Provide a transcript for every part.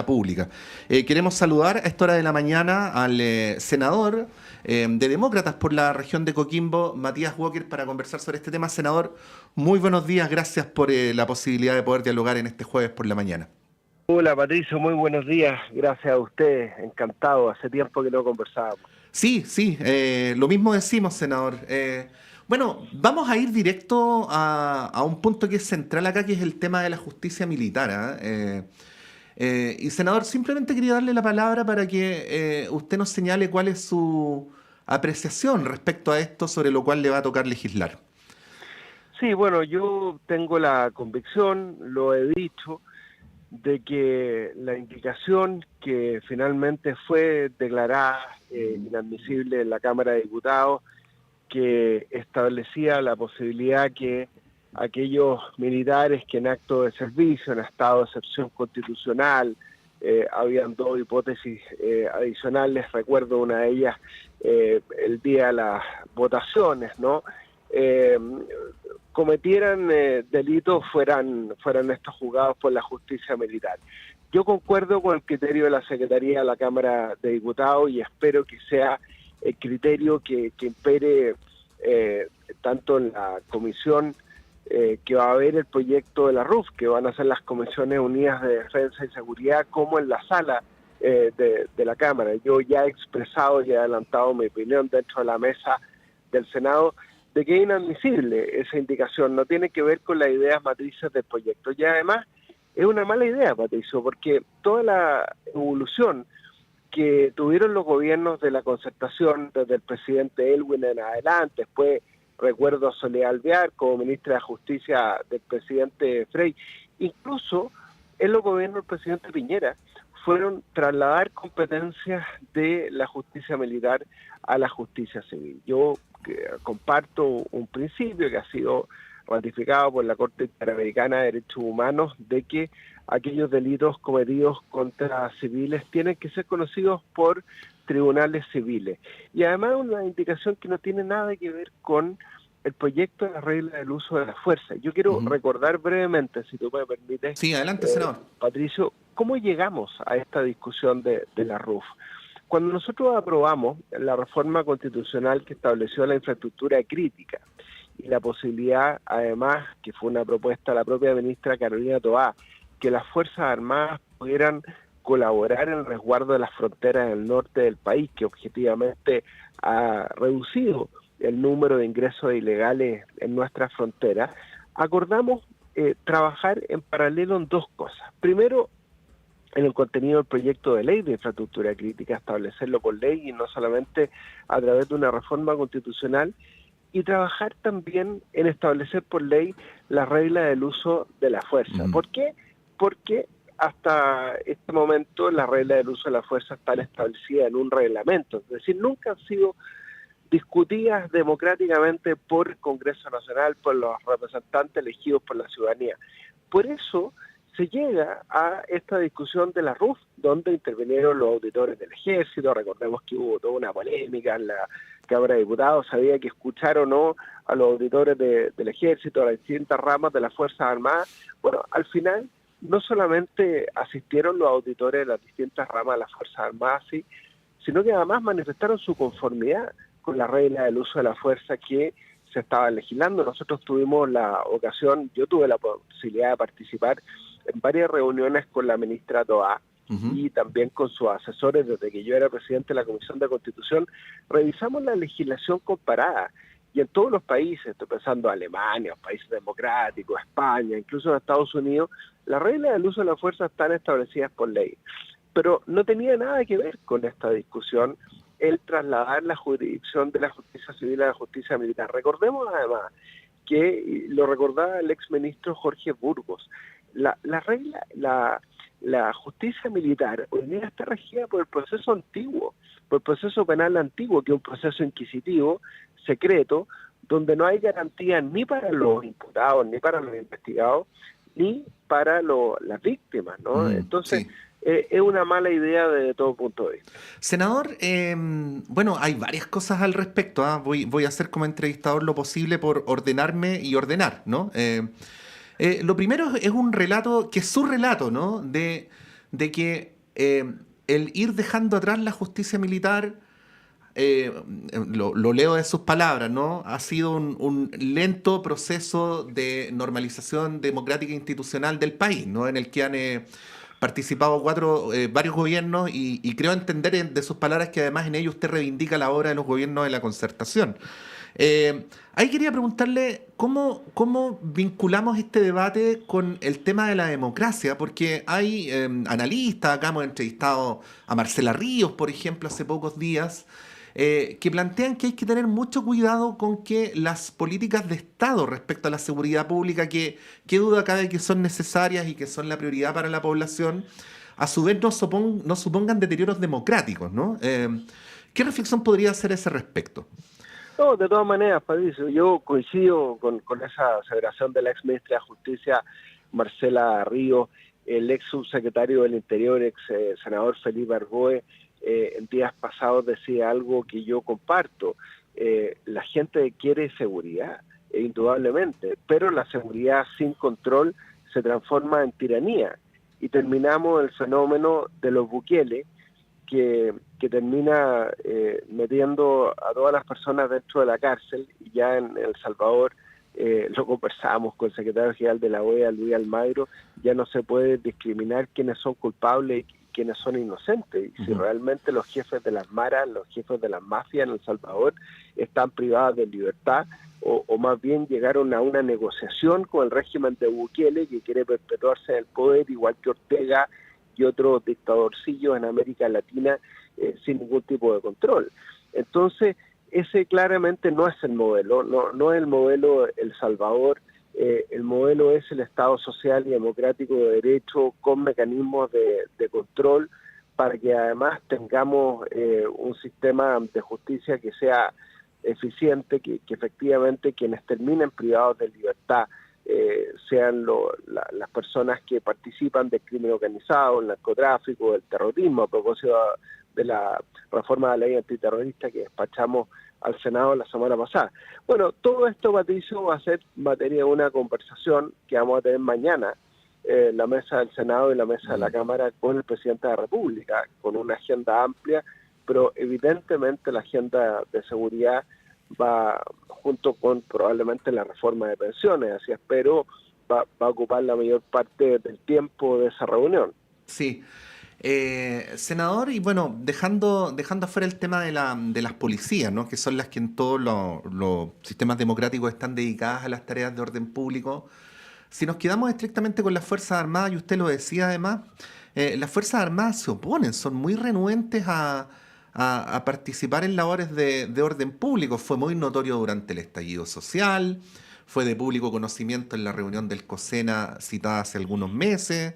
Pública. Queremos saludar a esta hora de la mañana al senador de Demócratas por la región de Coquimbo, Matías Walker, para conversar sobre este tema. Senador, muy buenos días, gracias por la posibilidad de poder dialogar en este jueves por la mañana. Hola Patricio, muy buenos días, gracias a usted, encantado, hace tiempo que no conversábamos. Sí, lo mismo decimos, senador. Bueno, vamos a ir directo a un punto que es central acá, que es el tema de la justicia militar. Y senador, simplemente quería darle la palabra para que usted nos señale cuál es su apreciación respecto a esto sobre lo cual le va a tocar legislar. Sí, bueno, yo tengo la convicción, lo he dicho, de que la indicación que finalmente fue declarada inadmisible en la Cámara de Diputados, que establecía la posibilidad que aquellos militares que en acto de servicio, en estado de excepción constitucional, habían dos hipótesis adicionales, recuerdo una de ellas el día de las votaciones, ¿no? Eh, cometieran delitos fueran estos juzgados por la justicia militar. Yo concuerdo con el criterio de la Secretaría de la Cámara de Diputados y espero que sea el criterio que impere tanto en la comisión que va a haber el proyecto de la RUF, que van a ser las Comisiones Unidas de Defensa y Seguridad, como en la sala de la Cámara. Yo ya he expresado y he adelantado mi opinión dentro de la mesa del Senado de que es inadmisible esa indicación, no tiene que ver con las ideas matrices del proyecto. Y además es una mala idea, Patricio, porque toda la evolución que tuvieron los gobiernos de la concertación desde el presidente Elwin en adelante, después recuerdo a Soledad Alvear como ministra de Justicia del presidente Frey, incluso en los gobiernos del presidente Piñera, fueron trasladar competencias de la justicia militar a la justicia civil. Yo comparto un principio que ha sido ratificado por la Corte Interamericana de Derechos Humanos de que aquellos delitos cometidos contra civiles tienen que ser conocidos por tribunales civiles. Y además una indicación que no tiene nada que ver con el proyecto de la regla del uso de la fuerza. Yo quiero recordar brevemente, si tú me permites, Sí, adelante, senador. Patricio, cómo llegamos a esta discusión de la RUF. Cuando nosotros aprobamos la reforma constitucional que estableció la infraestructura crítica y la posibilidad, además, que fue una propuesta de la propia ministra Carolina Toá, que las Fuerzas Armadas pudieran colaborar en el resguardo de las fronteras del norte del país, que objetivamente ha reducido el número de ingresos ilegales en nuestras fronteras, acordamos trabajar en paralelo en dos cosas. Primero, en el contenido del proyecto de ley de infraestructura crítica, establecerlo por ley y no solamente a través de una reforma constitucional, y trabajar también en establecer por ley la regla del uso de la fuerza. ¿Por qué? Porque hasta este momento las reglas del uso de la fuerza están establecidas en un reglamento, es decir, nunca han sido discutidas democráticamente por el Congreso Nacional, por los representantes elegidos por la ciudadanía. Por eso se llega a esta discusión de la RUF, donde intervinieron los auditores del Ejército. Recordemos que hubo toda una polémica en la Cámara de Diputados, había que escuchar o no a los auditores del Ejército, a las distintas ramas de las Fuerzas Armadas. Bueno, al final no solamente asistieron los auditores de las distintas ramas de las Fuerzas Armadas, sí, sino que además manifestaron su conformidad con la regla del uso de la fuerza que se estaba legislando. Nosotros tuvimos la ocasión, yo tuve la posibilidad de participar en varias reuniones con la ministra Toá y también con sus asesores desde que yo era presidente de la Comisión de Constitución. Revisamos la legislación comparada y en todos los países, estoy pensando en Alemania, países democráticos, España, incluso en Estados Unidos, las reglas del uso de la fuerza están establecidas por ley. Pero no tenía nada que ver con esta discusión el trasladar la jurisdicción de la justicia civil a la justicia militar. Recordemos además que, y lo recordaba el exministro Jorge Burgos, la justicia militar hoy día está regida por el proceso antiguo, por el proceso penal antiguo, que es un proceso inquisitivo, secreto, donde no hay garantía ni para los imputados, ni para los investigados, ni para las víctimas, ¿no? Entonces, Sí. Es una mala idea desde todo punto de vista. Senador, bueno, hay varias cosas al respecto. Voy a hacer como entrevistador lo posible por ordenarme y ordenar, ¿no? Lo primero es un relato, que es su relato, ¿no? de que el ir dejando atrás la justicia militar, lo leo de sus palabras, ¿no? Ha sido un lento proceso de normalización democrática e institucional del país, ¿no? En el que han participado varios gobiernos y creo entender de sus palabras que además en ello usted reivindica la obra de los gobiernos de la concertación. Ahí quería preguntarle cómo vinculamos este debate con el tema de la democracia, porque hay analistas, acá hemos entrevistado a Marcela Ríos, por ejemplo, hace pocos días, que plantean que hay que tener mucho cuidado con que las políticas de Estado respecto a la seguridad pública, que qué duda cabe que son necesarias y que son la prioridad para la población, a su vez no supongan deterioros democráticos, ¿no? ¿Qué reflexión podría hacer a ese respecto? No, de todas maneras, Patricio, yo coincido con esa aseveración de la ex ministra de Justicia, Marcela Ríos, el ex subsecretario del Interior, ex senador Felipe Arboe, en días pasados decía algo que yo comparto. La gente quiere seguridad, indudablemente, pero la seguridad sin control se transforma en tiranía y terminamos el fenómeno de los Bukele, que termina metiendo a todas las personas dentro de la cárcel, y ya en El Salvador lo conversamos con el secretario general de la OEA, Luis Almagro, ya no se puede discriminar quiénes son culpables y quiénes son inocentes, y si realmente los jefes de las maras, los jefes de las mafias en El Salvador están privados de libertad, o más bien llegaron a una negociación con el régimen de Bukele, que quiere perpetuarse en el poder, igual que Ortega y otros dictadorcillos en América Latina, sin ningún tipo de control. Entonces, ese claramente no es el modelo, no es el modelo El Salvador. El modelo es el Estado social y democrático de derecho con mecanismos de control, para que además tengamos un sistema de justicia que sea eficiente, que efectivamente quienes terminen privados de libertad sean las personas que participan del crimen organizado, el narcotráfico, el terrorismo, a propósito de la reforma de la ley antiterrorista que despachamos al Senado la semana pasada. Bueno, todo esto, Patricio, va a ser materia de una conversación que vamos a tener mañana en la mesa del Senado y la mesa de la Cámara con el presidente de la República, con una agenda amplia, pero evidentemente la agenda de seguridad va junto con probablemente la reforma de pensiones, así espero, va a ocupar la mayor parte del tiempo de esa reunión. Sí. Senador, y bueno, dejando afuera el tema de las policías, ¿no? Que son las que en todos los sistemas democráticos están dedicadas a las tareas de orden público. Si nos quedamos estrictamente con las Fuerzas Armadas, y usted lo decía además, las Fuerzas Armadas se oponen, son muy renuentes a participar en labores de orden público. Fue muy notorio durante el estallido social, fue de público conocimiento en la reunión del COSENA citada hace algunos meses,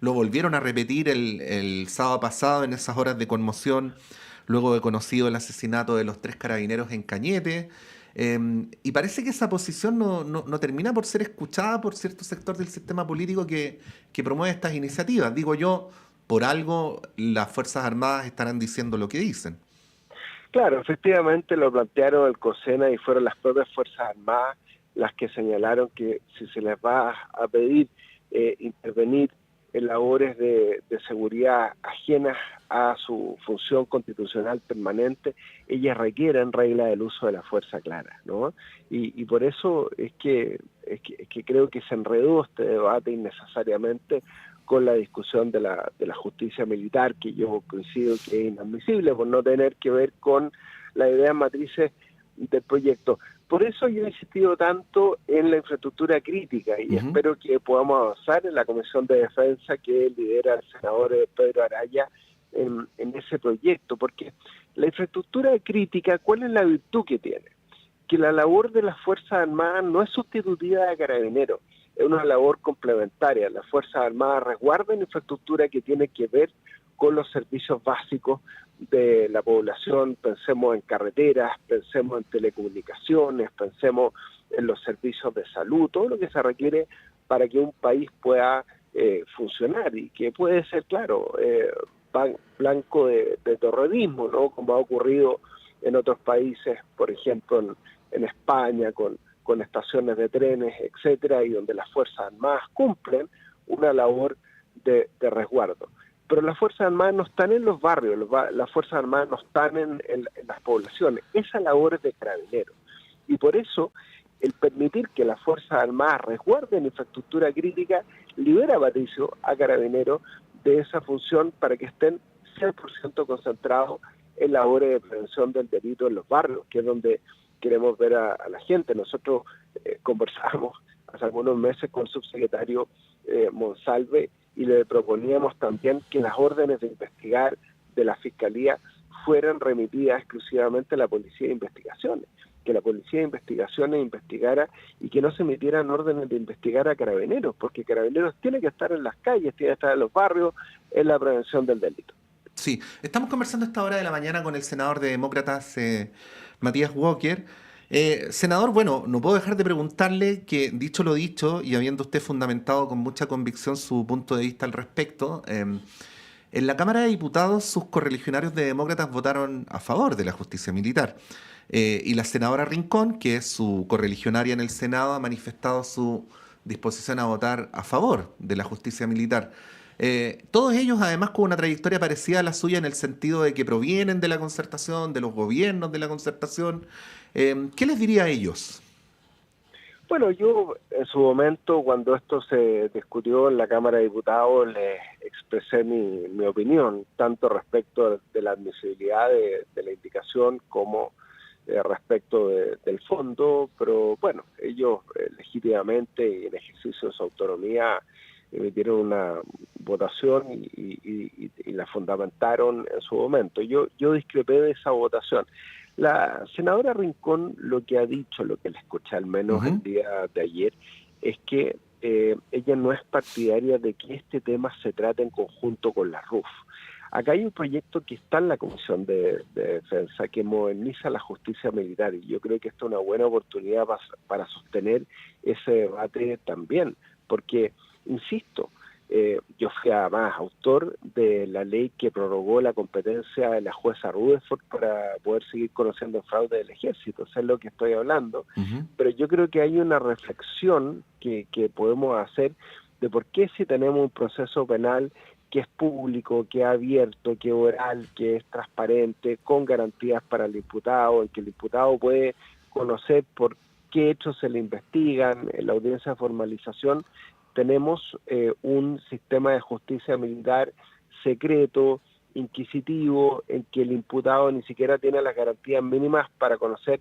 lo volvieron a repetir el sábado pasado en esas horas de conmoción, luego de conocido el asesinato de los 3 carabineros en Cañete. Y parece que esa posición no termina por ser escuchada por cierto sector del sistema político que promueve estas iniciativas. Digo yo, por algo las Fuerzas Armadas estarán diciendo lo que dicen. Claro, efectivamente lo plantearon el COSENA y fueron las propias Fuerzas Armadas las que señalaron que si se les va a pedir intervenir en labores de seguridad ajenas a su función constitucional permanente, ellas requieren reglas del uso de la fuerza claras, ¿no? Y por eso es que creo que se enredó este debate innecesariamente con la discusión de la justicia militar, que yo coincido que es inadmisible por no tener que ver con las ideas matrices del proyecto. Por eso yo he insistido tanto en la infraestructura crítica y espero que podamos avanzar en la Comisión de Defensa que lidera el senador Pedro Araya en ese proyecto, porque la infraestructura crítica, ¿cuál es la virtud que tiene? Que la labor de las Fuerzas Armadas no es sustitutiva de Carabineros, es una labor complementaria. Las Fuerzas Armadas resguardan infraestructura que tiene que ver con los servicios básicos de la población, pensemos en carreteras, pensemos en telecomunicaciones, pensemos en los servicios de salud, todo lo que se requiere para que un país pueda funcionar y que puede ser, claro, blanco de terrorismo, ¿no? Como ha ocurrido en otros países, por ejemplo en España, con estaciones de trenes, etcétera, y donde las Fuerzas Armadas cumplen una labor de resguardo. pero las Fuerzas Armadas no están en los barrios, las Fuerzas Armadas no están en las poblaciones. Esa labor es de Carabineros. Y por eso, el permitir que las Fuerzas Armadas resguarden infraestructura crítica libera, Patricio, a Carabineros de esa función para que estén 100% concentrados en labores de prevención del delito en los barrios, que es donde queremos ver a la gente. Nosotros conversamos hace algunos meses con el subsecretario Monsalve y le proponíamos también que las órdenes de investigar de la Fiscalía fueran remitidas exclusivamente a la Policía de Investigaciones, que la Policía de Investigaciones investigara y que no se emitieran órdenes de investigar a Carabineros, porque Carabineros tiene que estar en las calles, tiene que estar en los barrios, en la prevención del delito. Sí, estamos conversando a esta hora de la mañana con el senador de Demócratas, Matías Walker. Senador, bueno, no puedo dejar de preguntarle que, dicho lo dicho, y habiendo usted fundamentado con mucha convicción su punto de vista al respecto, en la Cámara de Diputados sus correligionarios de Demócratas votaron a favor de la justicia militar. Y la senadora Rincón, que es su correligionaria en el Senado, ha manifestado su disposición a votar a favor de la justicia militar. Todos ellos, además, con una trayectoria parecida a la suya en el sentido de que provienen de la concertación, de los gobiernos de la concertación. ¿Qué les diría a ellos? Bueno, yo en su momento, cuando esto se discutió en la Cámara de Diputados, les expresé mi opinión, tanto respecto de la admisibilidad de la indicación como respecto del fondo, pero bueno, ellos legítimamente y en ejercicio de su autonomía emitieron una votación y la fundamentaron en su momento. Yo discrepé de esa votación. La senadora Rincón lo que ha dicho, lo que le escuché al menos el día de ayer, es que ella no es partidaria de que este tema se trate en conjunto con la RUF. Acá hay un proyecto que está en la Comisión de Defensa que moderniza la justicia militar y yo creo que esta es una buena oportunidad para sostener ese debate también, porque, insisto, yo fui además autor de la ley que prorrogó la competencia de la jueza Rutherford para poder seguir conociendo el fraude del ejército, eso es lo que estoy hablando, pero yo creo que hay una reflexión que podemos hacer de por qué si tenemos un proceso penal que es público, que es abierto, que es oral, que es transparente, con garantías para el imputado, en que el imputado puede conocer por qué hechos se le investigan, en la audiencia de formalización, tenemos un sistema de justicia militar secreto, inquisitivo, en que el imputado ni siquiera tiene las garantías mínimas para conocer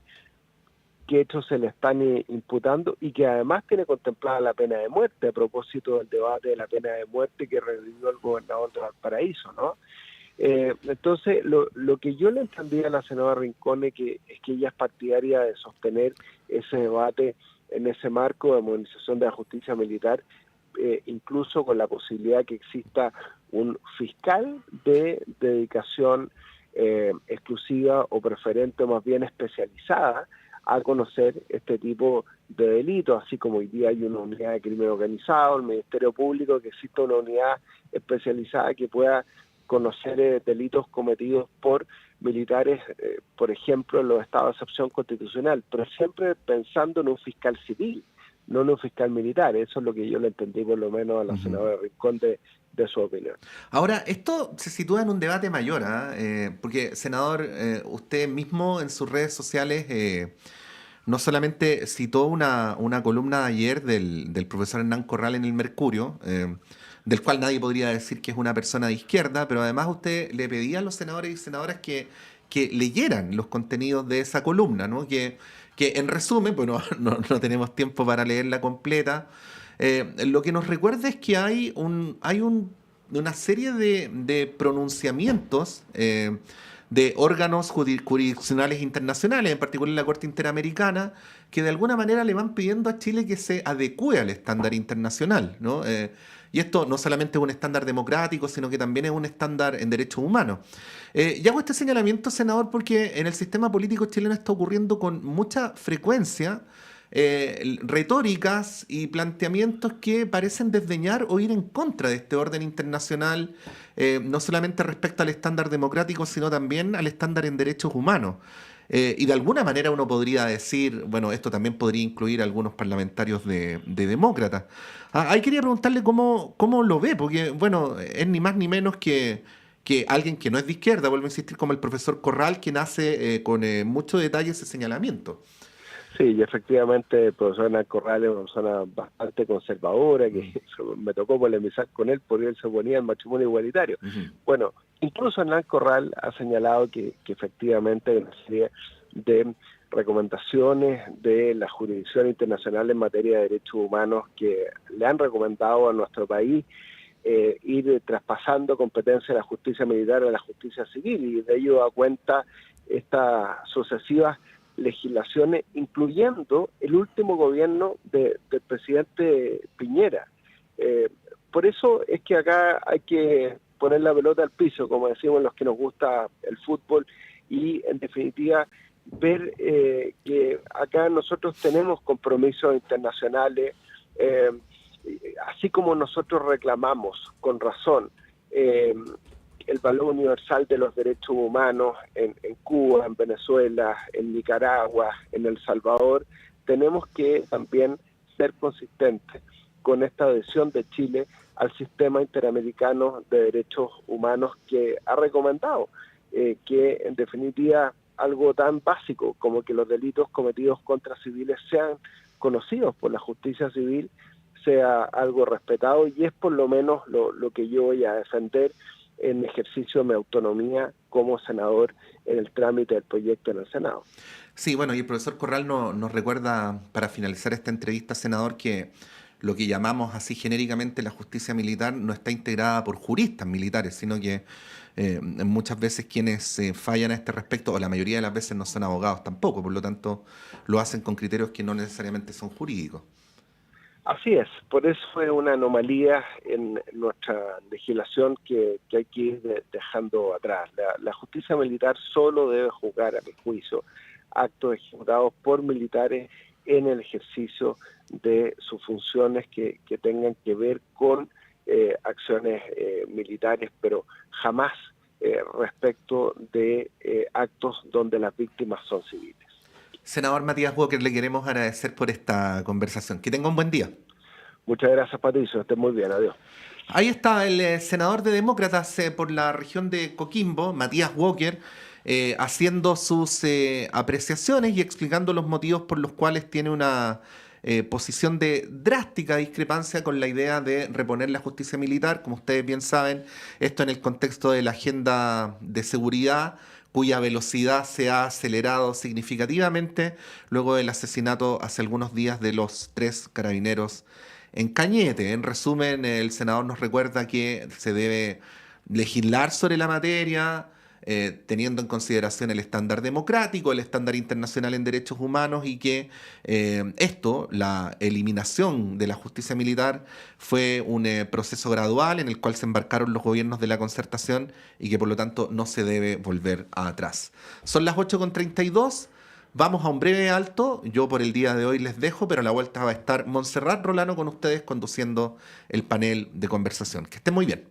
qué hechos se le están imputando y que además tiene contemplada la pena de muerte a propósito del debate de la pena de muerte que revivió el gobernador de Valparaíso, ¿no? Entonces, lo que yo le entendí a la senadora Rincón es que ella es partidaria de sostener ese debate en ese marco de modernización de la justicia militar, incluso con la posibilidad que exista un fiscal de dedicación exclusiva o preferente, o más bien especializada, a conocer este tipo de delitos, así como hoy día hay una unidad de crimen organizado, el Ministerio Público, que exista una unidad especializada que pueda conocer delitos cometidos por militares, por ejemplo, en los estados de excepción constitucional, pero siempre pensando en un fiscal civil, no en un fiscal militar. Eso es lo que yo le entendí por lo menos a la senadora Rincón de su opinión. Ahora, esto se sitúa en un debate mayor, porque, senador, usted mismo en sus redes sociales no solamente citó una columna de ayer del profesor Hernán Corral en El Mercurio, del cual nadie podría decir que es una persona de izquierda, pero además usted le pedía a los senadores y senadoras que leyeran los contenidos de esa columna, ¿no? Que en resumen, pues no tenemos tiempo para leerla completa, lo que nos recuerda es que hay una serie de pronunciamientos de órganos jurisdiccionales internacionales, en particular la Corte Interamericana, que de alguna manera le van pidiendo a Chile que se adecue al estándar internacional, ¿no? Y esto no solamente es un estándar democrático, sino que también es un estándar en derechos humanos. Y hago este señalamiento, senador, porque en el sistema político chileno está ocurriendo con mucha frecuencia retóricas y planteamientos que parecen desdeñar o ir en contra de este orden internacional, no solamente respecto al estándar democrático, sino también al estándar en derechos humanos. Y de alguna manera uno podría decir, bueno, esto también podría incluir a algunos parlamentarios de demócratas. Ahí quería preguntarle cómo lo ve, porque, bueno, es ni más ni menos que alguien que no es de izquierda, vuelvo a insistir, como el profesor Corral, quien hace con mucho detalle ese señalamiento. Sí, y efectivamente el profesor Hernán Corral es una persona bastante conservadora, que me tocó polemizar con él porque él se oponía al matrimonio igualitario. Ujú. Bueno, incluso Hernán Corral ha señalado que efectivamente hay una serie de recomendaciones de la jurisdicción internacional en materia de derechos humanos que le han recomendado a nuestro país ir traspasando competencia de la justicia militar a la justicia civil, y de ello da cuenta estas sucesivas legislaciones, incluyendo el último gobierno del presidente Piñera. Por eso es que acá hay que poner la pelota al piso, como decimos los que nos gusta el fútbol, y en definitiva ver que acá nosotros tenemos compromisos internacionales, así como nosotros reclamamos con razón el valor universal de los derechos humanos en Cuba, en Venezuela, en Nicaragua, en El Salvador, tenemos que también ser consistentes con esta adhesión de Chile al sistema interamericano de derechos humanos que ha recomendado, que en definitiva algo tan básico como que los delitos cometidos contra civiles sean conocidos por la justicia civil, sea algo respetado, y es por lo menos lo que yo voy a defender en ejercicio de mi autonomía como senador en el trámite del proyecto en el Senado. Sí, bueno, y el profesor Corral nos recuerda, para finalizar esta entrevista, senador, que lo que llamamos así genéricamente la justicia militar no está integrada por juristas militares, sino que muchas veces quienes fallan a este respecto, o la mayoría de las veces no son abogados tampoco, por lo tanto lo hacen con criterios que no necesariamente son jurídicos. Así es, por eso fue una anomalía en nuestra legislación que hay que ir dejando atrás. La justicia militar solo debe juzgar, a mi juicio, actos ejecutados por militares en el ejercicio de sus funciones que tengan que ver con acciones militares, pero jamás respecto de actos donde las víctimas son civiles. Senador Matías Walker, le queremos agradecer por esta conversación. Que tenga un buen día. Muchas gracias, Patricio. Esté muy bien. Adiós. Ahí está el senador de Demócratas por la región de Coquimbo, Matías Walker, haciendo sus apreciaciones y explicando los motivos por los cuales tiene una posición de drástica discrepancia con la idea de reponer la justicia militar. Como ustedes bien saben, esto en el contexto de la agenda de seguridad, cuya velocidad se ha acelerado significativamente luego del asesinato hace algunos días de los 3 carabineros en Cañete. En resumen, el senador nos recuerda que se debe legislar sobre la materia, teniendo en consideración el estándar democrático, el estándar internacional en derechos humanos, y que la eliminación de la justicia militar, fue un proceso gradual en el cual se embarcaron los gobiernos de la concertación y que por lo tanto no se debe volver atrás. Son las 8:32. Vamos a un breve alto. Yo por el día de hoy les dejo, pero a la vuelta va a estar Montserrat Rolano con ustedes conduciendo el panel de conversación. Que estén muy bien.